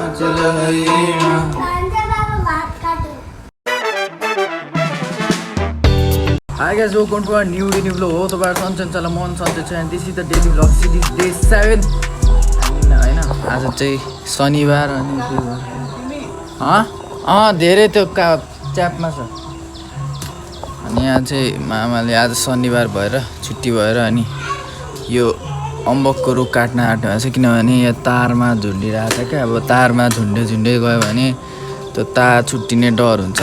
Hi guys, welcome to our new vlog. हो तपाईहरु सन्चै चला मन सन्चै छ and this is the daily vlog series day 7 हैन आज चाहिँ शनिबार अनि धेरै त्यो च्यापमा छ अनि यहाँ चाहिँ मामाले आज शनिबार भएर छुट्टी भएर अनि यो अम्बकको रुख काट्न आँट्नु छ किनभने यहाँ तारमा झुन्डिरहेको छ क्या अब तारमा झुन्डे गयो भने त्यो तार छुट्टिने डर हुन्छ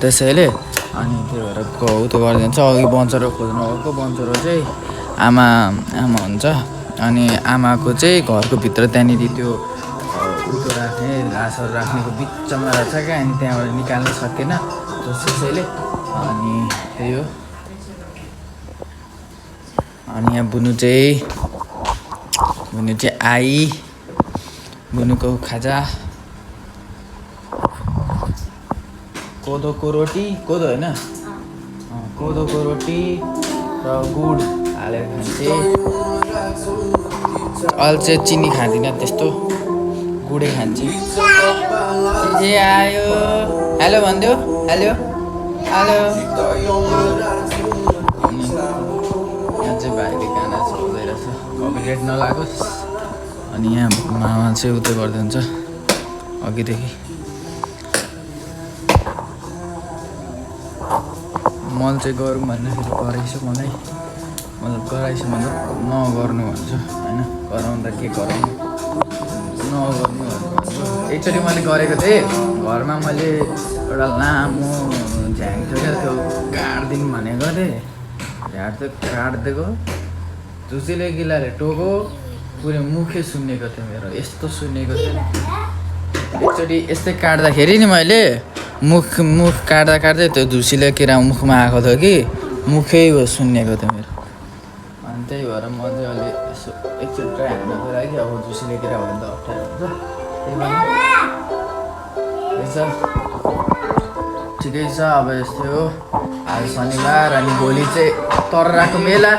त्यसैले अनि त्यो भएर त्यो गरिदिन्छ अघि बन्चरो खोज्नु आएको बन्चरो चाहिँ आमा हुन्छ अनि आमाको चाहिँ घरको भित्र त्यहाँनिर त्यो उतो राख्ने घाँसहरू राख्नेको बिचमा रहेछ क्या अनि त्यहाँबाट निकाल्न सकेन त्यसैले अनि त्यही हो अनि यहाँ बुनु चाहिँ आई बुनुको खाजा कोदोको रोटी कोदो होइन कोदोको रोटी र गुड हालेर खान्थे अल्छे चिनी खाँदिनँ त्यस्तो गुडै खान्छु जे आयो हेलो भनिदेऊ हेलो हेलो यहाँ चाहिँ भाइले गाना चलाउँदै रहेछ कपिराइट नलागोस् अनि यहाँ मामा चाहिँ उतै गर्दै हुन्छ अघिदेखि मल चाहिँ गरौँ भन्दाखेरि गराइछु मलाई मतलब गराइछु मतलब नगर्नु भन्छु होइन गराउँदा के गराउनु नगर्नु भन्छु एकचोटि मैले गरेको थिएँ घरमा मैले एउटा लामो झ्याङ थियो क्या त्यो काट्दिउँ भनेको थिएँ झ्याड त काटिदिएको झुसीले गिलाले टोको पुरै मुखै सुन्नेको थियो मेरो यस्तो सुन्नेको थियो एकचोटि यस्तै काट्दाखेरि नि मैले मुख काट्दै त्यो झुसीले किरा मुखमा आएको थियो कि मुखै सुन्नेको थियो मेरो अनि त्यही भएर म चाहिँ अलि यसो एकचोटि ट्राई हान्नको लागि अब झुसीले किरा भयो भने त अप्ठ्यारो हुन्छ त्यही भएर ठिकै छ अब यस्तै हो आज शनिबार अनि भोलि चाहिँ तरराको मेला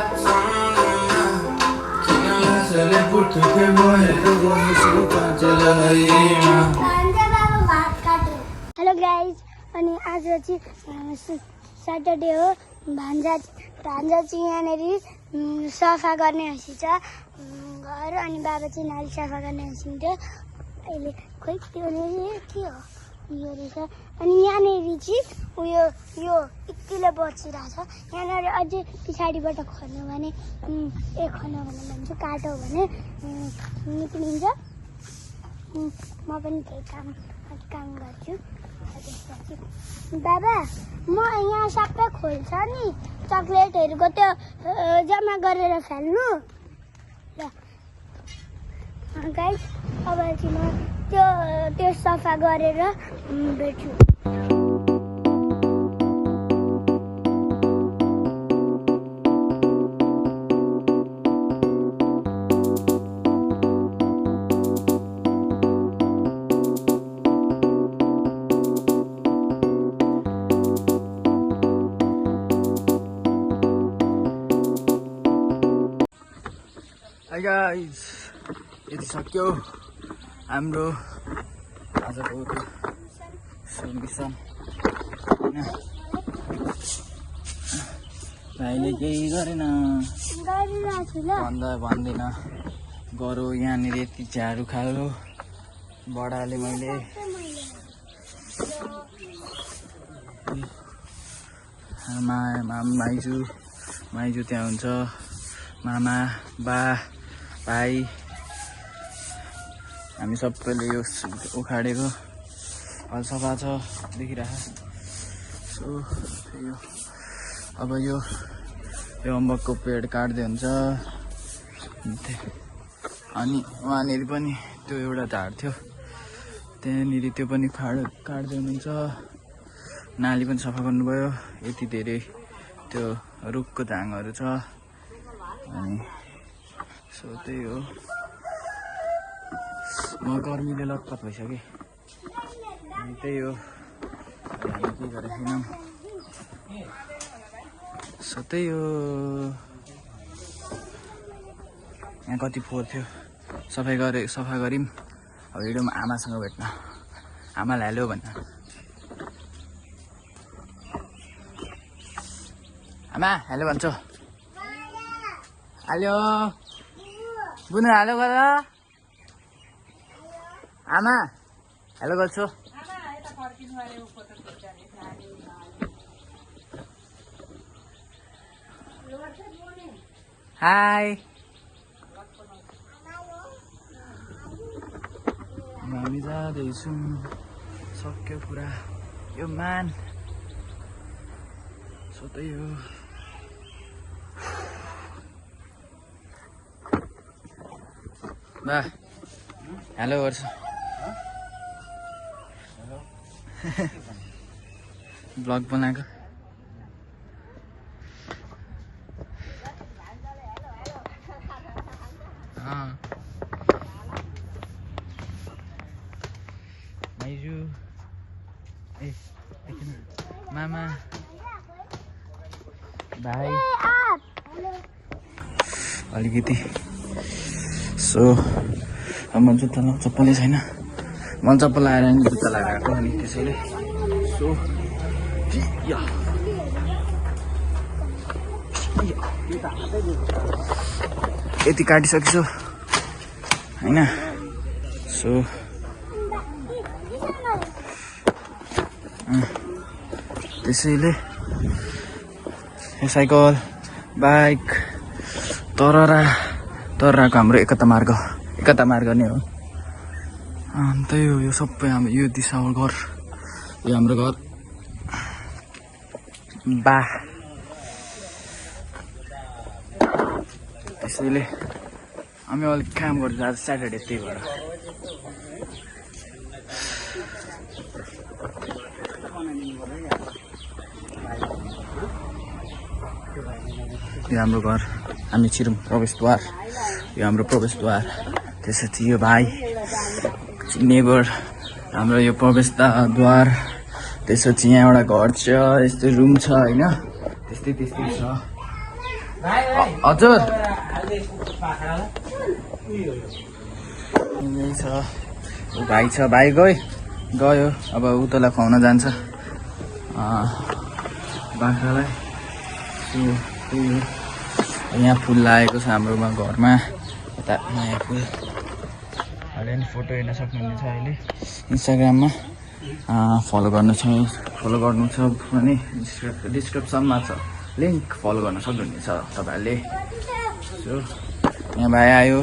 हेलो गाइज अनि आज चाहिँ सैटरडे हो भान्जा चाहिँ यहाँनिर सफा गर्ने हँसिन्छ घर अनि बाबा चाहिँ नाली सफा गर्ने हँसिन्थ्यो अहिले खोइ त्यो के हो यो रहेछ अनि यहाँनिर चाहिँ उयो यो यतिले बचिरहेछ यहाँनिर अझै पछाडिबाट खन्यो भने खन्यो भने भन्छु काट्यो भने निक्लिन्छ म पनि त्यही काम गर्छु बाबा म यहाँ सबै खोल्छ नि चक्लेटहरूको त्यो जम्मा गरेर फाल्नु ल गाइस अब चाहिँ म त्यो सफा गरेर भेट्छु Hi guys, यति सक्यो हाम्रो आजको मिसन भाइले केही गरेन भन्दिनँ गरौँ यहाँनिर यति झाडु खालो बडाले मैले माइजू त्यहाँ हुन्छ मामा बा भाइ हामी सबैले यो उखाडेको हल सफा छ देखिरहेको सो यो अब यो अम्बकको पेड काट्दै हुन्छ अनि वहाँनिर पनि त्यो एउटा झाड थियो त्यहाँनिर त्यो पनि काट्दै हुनुहुन्छ नाली पनि सफा गर्नुभयो यति धेरै त्यो रुखको झाङहरू छ अनि सो त्यही हो म गर्मीले लत्पत भइसकेँ अनि त्यही हो हामी के गरेको छैनौँ सो त्यही हो यहाँ कति फोहोर थियो सफा गऱ्यौँ अब भिडियोमा आमासँग भेट्न आमालाई हेलो भन्न आमा हेलो भन्छु हेलो बुनु हेलो गर आमा हेलो गर्छु हाई हामी जाँदैछौँ सक्यो पुरा यो मान सोतै हो बा हेलो गर्छु ब्लग बनाएको माइजू ए मामा भाइ अलिकति सो अब म जुत्ता लाउँ चप्पलै छैन मैले चप्पल लगाएर नि जुत्ता लगाएको अनि त्यसैले सो यति काटिसकेछु होइन सो त्यसैले यो साइकल बाइक तराको हाम्रो एकता मार्ग नै हो अन्त यो सबै हाम्रो यो दिशा घर यो हाम्रो घर बा त्यसैले हामी अलिक काम गर्छौँ आज स्याटरडे त्यही भएर यो हाम्रो घर हामी छिरौँ प्रवेशद्वार यो हाम्रो प्रवेशद्वार त्यसपछि यो भाइ नेबर हाम्रो यो प्रवेशद्वार त्यसपछि यहाँ एउटा घर छ यस्तो रुम छ होइन त्यस्तै छ हजुर यही छ भाइ छ भाइ गयो अब उतलाई खुवाउन जान्छ बाख्रालाई यहाँ फुल लागेको छ हाम्रोमा घरमा यता नयाँ फुल अहिले नि फोटो हेर्न सक्नुहुनेछ अहिले इन्स्टाग्राममा फलो गर्नु छ भने डिस्क्रिप्सनमा छ लिङ्क फलो गर्न सक्नुहुनेछ तपाईँहरूले सो यहाँ भाइ आयो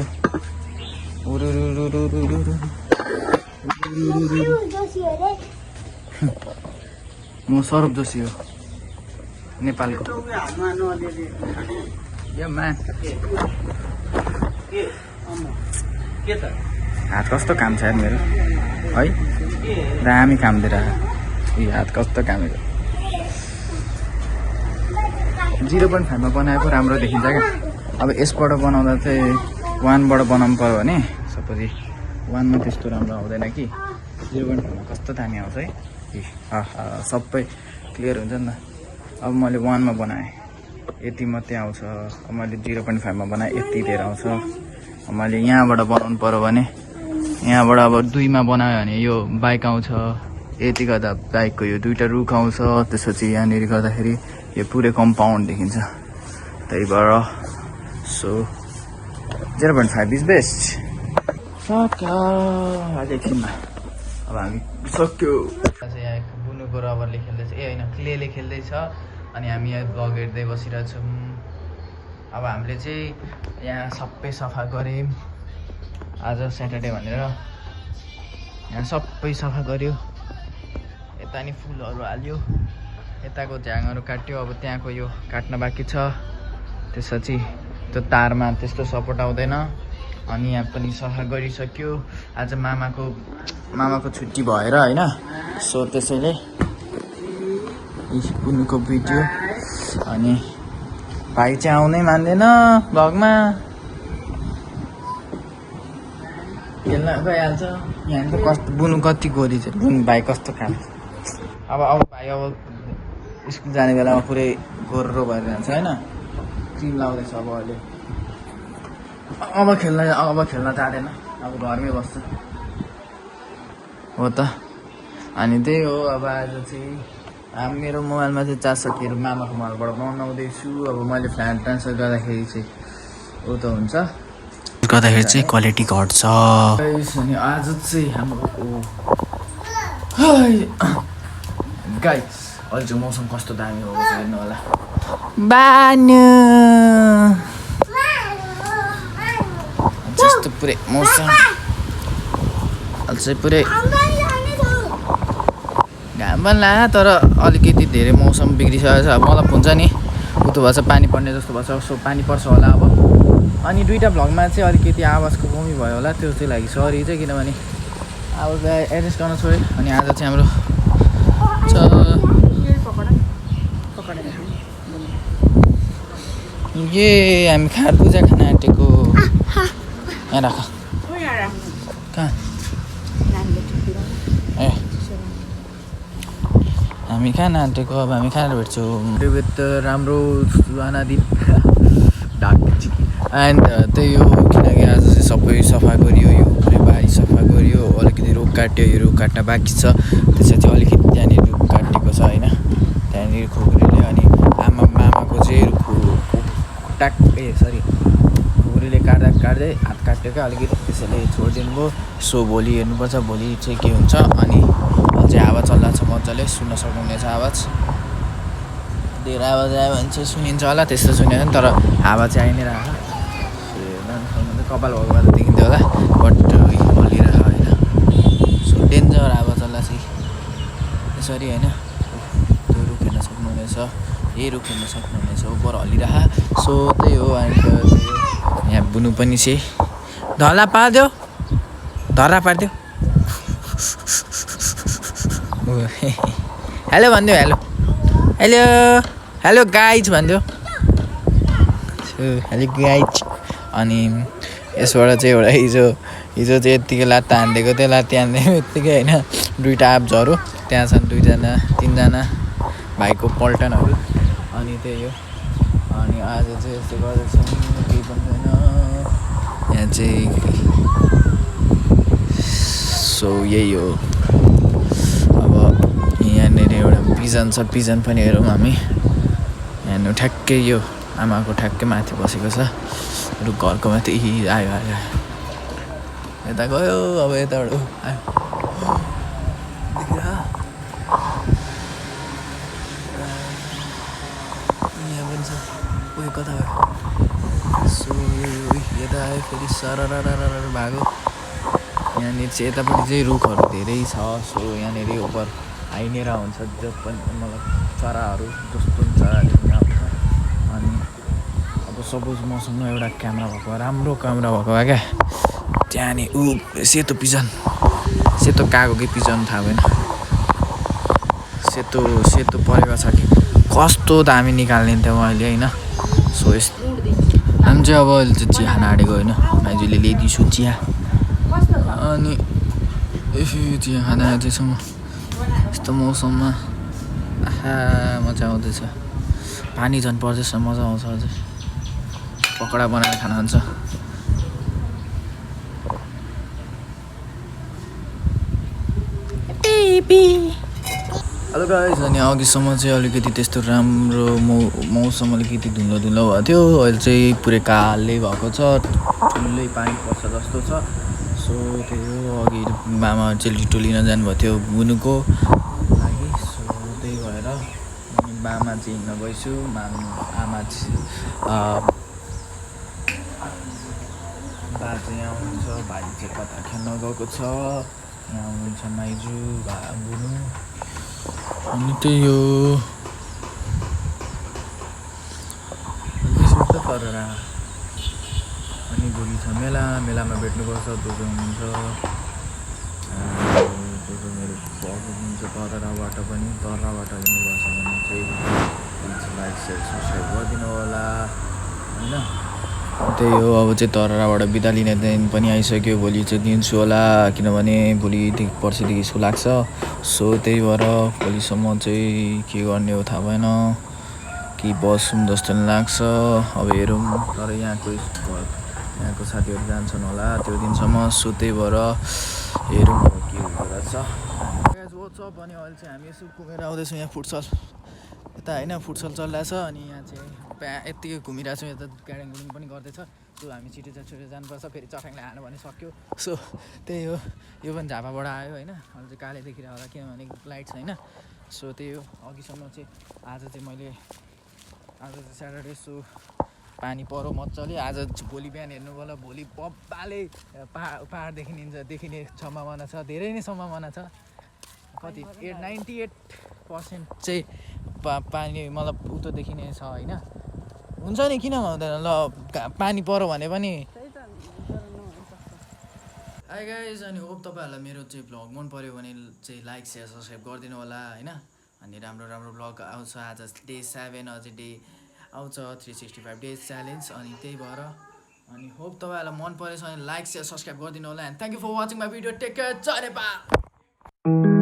म सौरभ जोशी हो नेपालको हात कस्तो काम छ यार मेरो है दामी काम दिएर यो हात कस्तो कामेको 0.5मा बनाएको राम्रो देखिन्छ क्या अब यसबाट बनाउँदा चाहिँ 1बाट बनाउनु पर्यो भने सपोज 1मा त्यस्तो राम्रो आउँदैन कि 0.5मा कस्तो दामी आउँछ है सबै क्लियर हुन्छ नि त अब मैले 1मा बनाएँ यति मात्रै आउँछ अब मैले 0.5मा बनाएँ यति धेरै आउँछ अब मैले यहाँबाट बनाउनु पर्यो भने यहाँबाट अब 2मा बनायो भने यो बाइक आउँछ यति गर्दा बाइकको यो दुईवटा रुख आउँछ त्यसपछि यहाँनिर गर्दाखेरि यो पुरै कम्पाउन्ड देखिन्छ त्यही भएर सो 0.5 इज बेस्ट एकछिनमा अब हामी सक्यो यहाँ बुनुको रबरले खेल्दैछ होइन क्लेले खेल्दैछ अनि हामी यहाँ ब्लग हेर्दै बसिरहेछौँ अब हामीले चाहिँ यहाँ सबै सफा गऱ्यौँ आज स्याटरडे भनेर यहाँ सबै सफा गऱ्यो यता नि फुलहरू हाल्यो यताको झ्याङहरू काट्यो अब त्यहाँको यो काट्न बाँकी छ त्यसपछि त्यो तारमा त्यस्तो सपोर्ट आउँदैन अनि यहाँ पनि सफा गरिसक्यो आज मामाको छुट्टी भएर होइन सो त्यसैले बुनुको भिडियो अनि भाइ चाहिँ आउनै मान्दैन भ्लगमा खेल्न गइहाल्छ यहाँ त कस्तो बुनु कति गोरी छ बुनु भाइ कस्तो काम अब भाइ अब स्कुल जाने बेलामा पुरै गोरो भएर जान्छ होइन क्रिम लाउँदैछ अब अहिले अब खेल्न जाँदैन अब घरमै बस्छ हो त अनि त्यही हो अब आज चाहिँ मेरो मोबाइलमा चाहिँ चार्ज सकिएर मामाको मोबाइलबाट बनाउँदैछु अब मैले फ्ल्याट ट्रान्सफर गर्दाखेरि चाहिँ ऊ त हुन्छ गर्दाखेरि चाहिँ क्वालिटी घट्छ अनि आज चाहिँ हाम्रो गाइस अहिले चाहिँ मौसम कस्तो दामी हो हेर्नु होला बान्यो जस्तो पुरै मौसम अहिले चाहिँ पुरै घाम पनि लाग्यो तर अलिकति धेरै मौसम बिग्रिसकेको छ अब मलाई हुन्छ नि उतो भएछ पानी पर्ने जस्तो भएछ सो पानी पर्छ होला अब अनि दुईवटा भ्लगमा चाहिँ अलिकति आवाजको कमी भयो होला त्यो चाहिँ लागि सरी चाहिँ किनभने आवाजलाई एडजस्ट गर्न छोडेँ अनि आज चाहिँ हाम्रो ये हामी खारपूजा खान आँटेको यहाँ राख कहाँ ए हामी खान आँटेको अब हामी खाएर भेट्छौँ राम्रो सुहाना दिन एन्ड त्यही हो किनकि आज चाहिँ सबै सफा गरियो यो बारी सफा गरियो अलिकति रुख काट्यो यो रुख काट्न बाँकी छ त्यसपछि अलिकति त्यहाँनिर रुख काटेको छ होइन त्यहाँनिर खुकुरीले अनि मामाको चाहिँ खुकुरीले काट्दै हात काटेको अलिकति त्यसैले छोडिदिनु भयो सो भोलि हेर्नुपर्छ भोलि चाहिँ के हुन्छ अनि चाहिँ हावा चल्ला छ मजाले सुन्न सक्नुहुनेछ आवाज धेरै आवाज आयो भने चाहिँ सुनिन्छ होला त्यस्तो सुनेन तर हावा चाहिँ आइ नै रहेको कपाल भगवान् देखिन्थ्यो होला बट हल्लिरहेको होइन सो डेन्जर हावा चल्ला चाहिँ यसरी होइन त्यो रुख हेर्न सक्नुहुनेछ यही रुख हेर्न सक्नुहुनेछ उपर हल्लिरहेको सो त्यही हो अनि यहाँ बुनु पनि चाहिँ धला पारिदियो धरा पारिदियो हेलो भनिदियो हेलो हेलो हेलो गाइज भनिदियो हेलो गाइज अनि यसबाट चाहिँ एउटा हिजो चाहिँ यत्तिकै लात्ता हानिदिएको थियो लात्ती हानिदिएको यत्तिकै होइन दुईवटा आप झऱ्यो त्यहाँ छन् दुईजना तिनजना भाइको पल्टनहरू अनि त्यही हो अनि आज चाहिँ यस्तो गर्दैछौँ केही पनि छैन यहाँ चाहिँ सो यही हो अब यहाँनिर एउटा पिजन छ पिजन पनि हेरौँ हामी यहाँनिर ठ्याक्कै यो आमाको ठ्याक्कै माथि बसेको छ रु घरको माथि आयो यता गयो अब यताबाट आयो यहाँ पनि छ उयो कता गयो सो यता आयो फेरि सरर भागो यहाँनिर चाहिँ यतापट्टि चाहिँ रुखहरू धेरै छ सो यहाँनिर उपर आइनेर हुन्छ जो पनि मतलब चराहरू जस्तो पनि चराहरू पनि आउँछ अनि अब सपोज मसँग एउटा क्यामेरा भएको राम्रो क्यामेरा भएको भए क्या त्यहाँनिर सेतो पिजन सेतो कागोकै पिजन थाहा भएन सेतो परेको छ कि कस्तो दामी निकाल्ने थियो मैले होइन सो हामी चाहिँ अब अहिले चाहिँ चिया खान आँटेको होइन माइजूले ल्याइदिन्छु चिया अनि चिया खान आएछौँ यस्तो मौसममा आहा मजा आउँदैछ पानी झन् पर्दैछ मजा आउँछ अझै पकडा बनाएर खान हुन्छ हेलो गाइस अनि अघिसम्म चाहिँ अलिकति त्यस्तो राम्रो मौसम अलिकति धुलो भएको थियो अहिले चाहिँ पुरै कालै भएको छ ठुलै पानी पर्छ जस्तो छ सो त्यही हो अघि मामा चाहिँ लिटो लिन जानुभएको थियो बुनुको लागि सो त्यही भएर मामा चाहिँ हिँड्न गइछु आमा चाहिँ बा चाहिँ यहाँ हुनुहुन्छ भाइ चाहिँ कता खेल्न गएको छ यहाँ हुनुहुन्छ माइजू बुनु अनि त्यही हो तर अनि भोलि छ मेलामा भेट्नुपर्छ दोजो हुनुहुन्छ दोजो मेरो हुनुहुन्छ तराबाट पनि तराबाट हिँड्नुपर्छ भने चाहिँ लाइक सेयर सब्सक्राइब गरिदिनु होला होइन त्यही हो अब चाहिँ तराबाट बिदा लिने दिन पनि आइसक्यो भोलि चाहिँ दिन्छु होला किनभने भोलिदेखि पर्सिदेखि स्कुल लाग्छ सो त्यही भएर भोलिसम्म चाहिँ के गर्ने हो थाहा भएन कि बसौँ जस्तो लाग्छ अब हेरौँ तर यहाँको साथीहरू जान्छन् होला त्यो दिनसम्म सो त्यही भएर हेरौँ के हुन्छ रहेछ वाट्सअप अनि अहिले चाहिँ हामी यसो घुमेर आउँदैछौँ यहाँ फुटसल यता होइन फुटसल चलिरहेछ अनि यहाँ चाहिँ यत्तिकै घुमिरहेछौँ यता गाडी गुडिङ पनि गर्दैछ सो हामी छिटो जानुपर्छ फेरि चट्याङले हाल्नु भने सक्यो सो त्यही हो यो पनि झापाबाट आयो होइन अहिले चाहिँ काले देखिरहेको होला किनभने लाइट छैन सो त्यही हो अघिसम्म चाहिँ आज चाहिँ स्याटरडे सो पानी पऱ्यो मजाले आज भोलि बिहान हेर्नु होला भोलि बब्बाले पहाड देखिने सम्भावना छ धेरै नै सम्भावना छ कति 98% चाहिँ पानी मतलब उतो देखिने छ होइन हुन्छ नि किन हुँदैन ल पानी पऱ्यो भने पनि हाई गाइज अनि होप तपाईँहरूलाई मेरो चाहिँ भ्लग मन पऱ्यो भने चाहिँ लाइक सेयर सब्सक्राइब गरिदिनु होला होइन अनि राम्रो भ्लग आउँछ आज डे 7 अझै डे आउँछ 365 डेज च्यालेन्ज अनि त्यही भएर अनि होप तपाईँहरूलाई मन परेछ भने लाइक सेयर सब्सक्राइब गरिदिनु होला and thank you for watching my video take care जय नेपाल